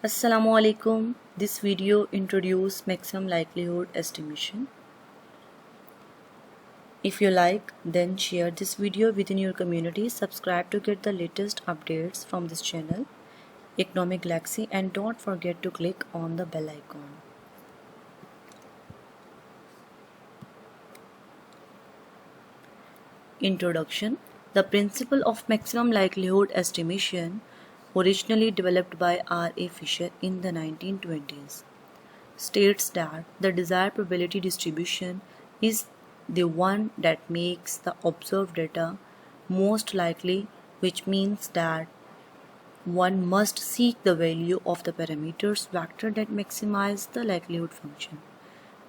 Assalamualaikum. This video introduces maximum likelihood estimation. If you like, then share this video within your community. Subscribe to get the latest updates from this channel, Economic Galaxy, and don't forget to click on the bell icon. Introduction. The principle of maximum likelihood estimation, originally developed by R.A. Fisher in the 1920s, states that the desired probability distribution is the one that makes the observed data most likely, which means that one must seek the value of the parameters vector that maximize the likelihood function.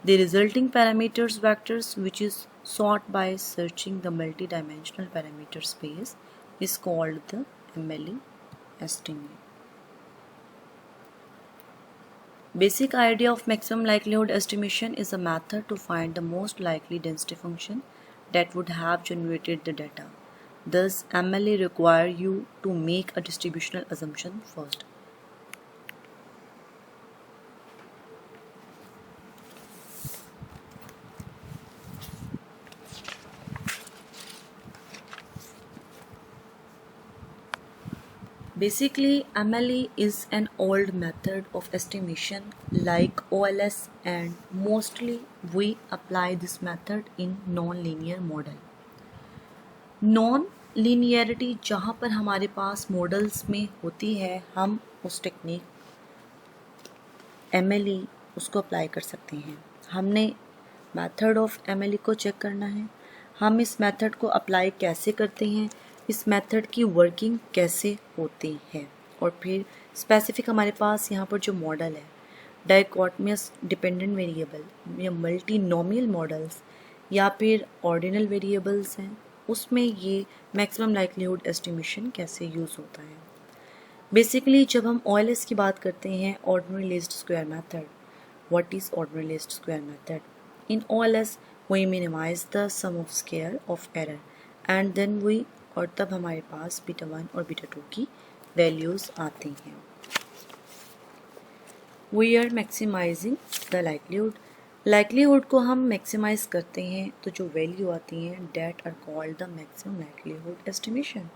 The resulting parameters vectors, which is sought by searching the multidimensional parameter space, is called the MLE estimate. Basic idea of maximum likelihood estimation is a method to find the most likely density function that would have generated the data. Thus, MLE require you to make a distributional assumption first. Basically, MLE is an old method of estimation like OLS, and mostly we apply this method in non-linear model. Non-linearity जहाँ पर हमारे पास models में होती है, हम उस technique MLE उसको apply कर सकते हैं. हमने मेथड ऑफ MLE को चेक करना है. हम इस मेथड को अप्लाई कैसे करते हैं, इस मेथड की वर्किंग कैसे होती है, और फिर स्पेसिफिक हमारे पास यहाँ पर जो मॉडल है डाइकोटमियस डिपेंडेंट वेरिएबल या मल्टीनोमियल मॉडल्स या फिर ऑर्डिनल वेरिएबल्स हैं, उसमें ये मैक्सिमम लाइक्लीहुड एस्टिमेशन कैसे यूज़ होता है. बेसिकली जब हम OLS की बात करते हैं, ordinary least square method. What is ordinary least square method? In OLS we minimize the sum of square of error and then we, और तब हमारे पास बीटा 1 और बीटा 2 की वैल्यूज़ आती हैं. We are maximizing the likelihood. Likelihood को हम maximise करते हैं तो जो वैल्यू आती हैं that are called the maximum likelihood estimation.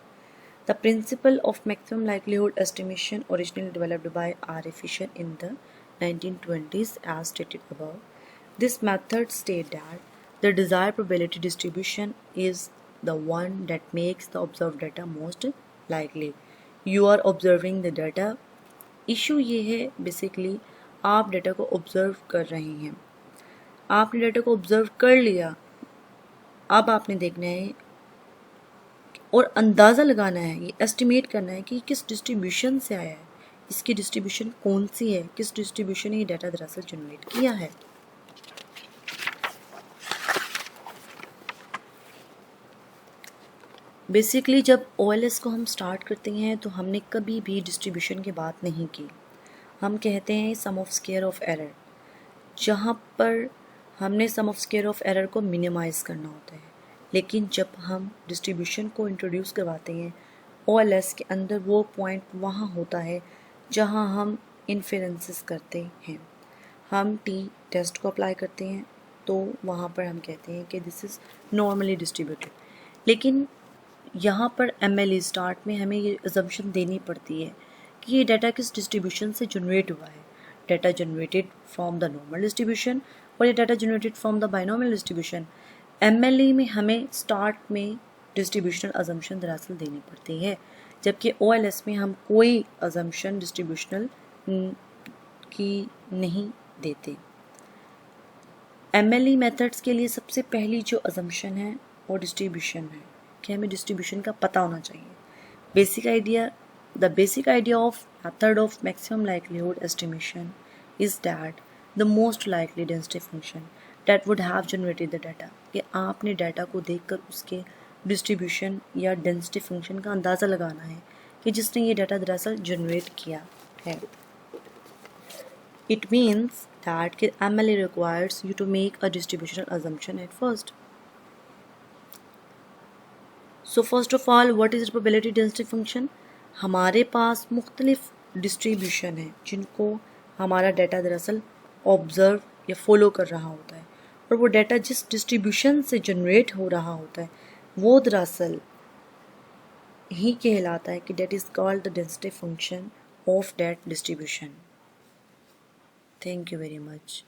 The principle of maximum likelihood estimation, originally developed by R.A. Fisher in the 1920s as stated above. This method states that the desired probability distribution is the one that makes the observed data most likely. You are observing the data. Issue ये है basically आप data को observe कर रहे हैं. आपने data को observe कर लिया, अब आपने देखना है और अंदाज़ा लगाना है, ये एस्टिमेट करना है कि किस डिस्ट्रीब्यूशन से आया है, इसकी डिस्ट्रीब्यूशन कौन सी है, किस डिस्ट्रीब्यूशन ने ये डाटा दरअसल जनरेट किया है. बेसिकली जब OLS को हम स्टार्ट करते हैं तो हमने कभी भी डिस्ट्रीब्यूशन की बात नहीं की. हम कहते हैं सम ऑफ स्क्वायर ऑफ एरर, जहाँ पर हमने सम ऑफ स्क्वायर ऑफ एरर को मिनिमाइज़ करना होता है. लेकिन जब हम डिस्ट्रीब्यूशन को इंट्रोड्यूस करवाते हैं OLS के अंदर, वो पॉइंट वहाँ होता है जहाँ हम इन्फेरेंसेस करते हैं. हम टी टेस्ट को अप्लाई करते हैं तो वहाँ पर हम कहते हैं कि दिस इज़ नॉर्मली डिस्ट्रीब्यूटेड. लेकिन यहाँ पर MLE स्टार्ट में हमें ये अजम्पशन देनी पड़ती है कि ये डाटा किस डिस्ट्रीब्यूशन से जनरेट हुआ है. Data generated from the normal distribution और ये data generated from the binomial distribution. MLE में हमें स्टार्ट में डिस्ट्रीब्यूशनल अजम्पशन दरअसल देनी पड़ती है, जबकि OLS में हम कोई अजम्पशन डिस्ट्रीब्यूशनल की नहीं देते. MLE मेथड्स के लिए सबसे पहली जो अजम्पशन है वो डिस्ट्रीब्यूशन है कि हमें डिस्ट्रीब्यूशन का पता होना चाहिए. The basic idea of method of maximum likelihood estimation is that the most likely density function that would have generated the data, कि आपने डाटा को देखकर उसके डिस्ट्रीब्यूशन या डेंसिटी फंक्शन का अंदाज़ा लगाना है कि जिसने ये डाटा दरअसल जनरेट किया है. It means that MLE requires you to make a distributional assumption at first. So first of all, what is the probability density function? हमारे पास मुख्तलिफ डिस्ट्रीब्यूशन है जिनको हमारा डाटा दरअसल ऑब्ज़र्व या फॉलो कर रहा होता है, और वो डाटा जिस डिस्ट्रीब्यूशन से जनरेट हो रहा होता है वो दरअसल ही कहलाता है कि that is called the density function of that distribution. Thank you very much.